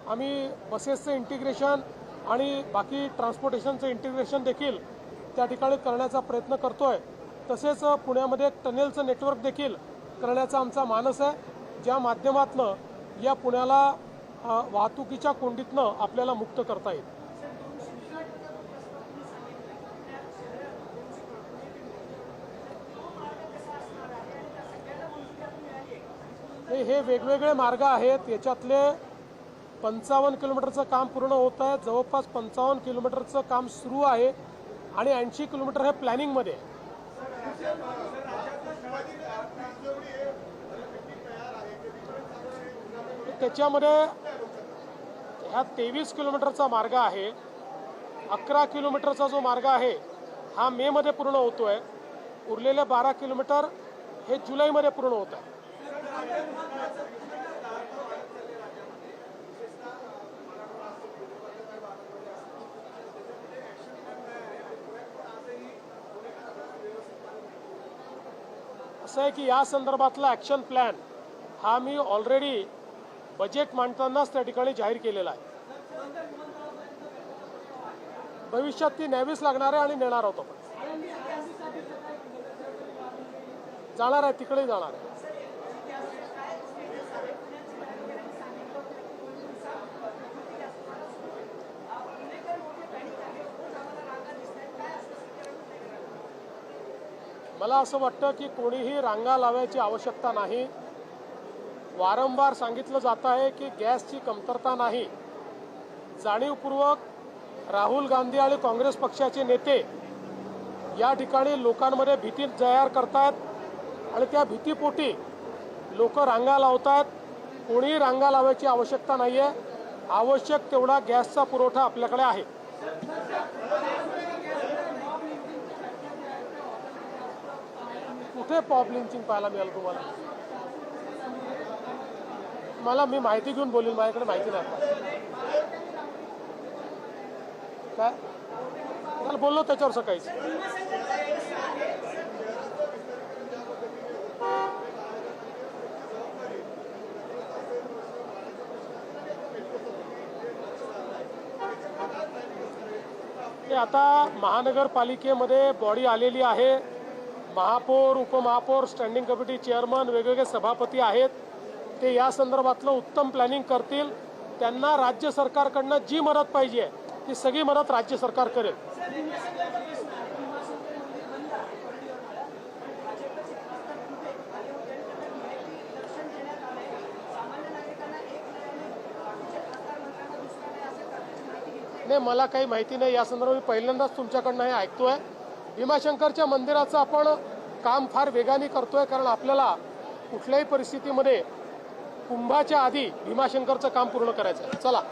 आम्ही बसेसचं इंटिग्रेशन आणि बाकी ट्रान्सपोर्टेशनचं इंटिग्रेशन देखील त्या ठिकाणी करण्याचा प्रयत्न करतोय। तसेच पुण्यामध्ये एक टनेलचं नेटवर्क देखील करण्याचा आमचा मानस आहे, ज्या माध्यमातून या पुण्याला वाहतुकीच्या कोंडीतनं आपल्याला मुक्त करता येईल। हे वेगवेगळे मार्ग आहेत। याच्यातले 55 किलोमीटरचं काम पूर्ण होत आहे, जवळपास 55 किलोमीटरचं काम सुरू आहे आणि 80 किलोमीटर हे प्लॅनिंगमध्ये आहे। त्याच्यामध्ये ह्या 23 किलोमीटरचा मार्ग आहे, 11 किलोमीटरचा जो मार्ग आहे हा मे मध्ये पूर्ण होतोय, उरलेले 12 किलोमीटर हे जुलैमध्ये पूर्ण होत आहे। असं आहे की या संदर्भातला ॲक्शन प्लॅन हा मी ऑलरेडी बजेट मांडतानाच त्या ठिकाणी जाहीर केलेला आहे। भविष्यात ती न्यावीच लागणार आहे आणि नेणार आहोत आपण, जाणार आहे तिकडे जाणार आहे। मला असं वाटतं की कोणीही रांगा लावायची आवश्यकता नाही। वारंवार सांगितलं जात आहे की गॅसची कमतरता नाही। जाणीवपूर्वक राहुल गांधी आणि काँग्रेस पक्षाचे नेते या ठिकाणी लोकांमध्ये भीती तयार करतात आणि त्या भीतीपोटी लोक रांगा लावतात। कोणीही रांगा लावायची आवश्यकता नाही आहे। आवश्यक तेवढा गॅसचा पुरवठा आपल्याकडे आहे। कुठे पॉप लिंचिंग पाहायला मिळालं तुम्हाला? मी माहिती घेऊन बोलेन, माझ्याकडे माहिती नाही। काय काल बोललो त्याच्यावर सकाळीच। आता महानगरपालिकेमध्ये बॉडी आलेली आहे, महापौर, उपमहापौर, स्टँडिंग कमिटी चेअरमन, वेगवेगळे सभापती आहेत। ते या संदर्भातलं उत्तम प्लॅनिंग करतील। त्यांना राज्य सरकारकडनं जी मदत पाहिजे ती सगळी मदत राज्य सरकार करेल। नाही, मला काही माहिती नाही या संदर्भात, मी पहिल्यांदाच तुमच्याकडनं हे ऐकतोय। भीमाशंकरच्या मंदिराचं आपण काम फार वेगाने करतोय, कारण आपल्याला कुठल्याही परिस्थितीमध्ये कुंभाच्या आधी भीमाशंकरचं काम पूर्ण करायचं आहे। चला।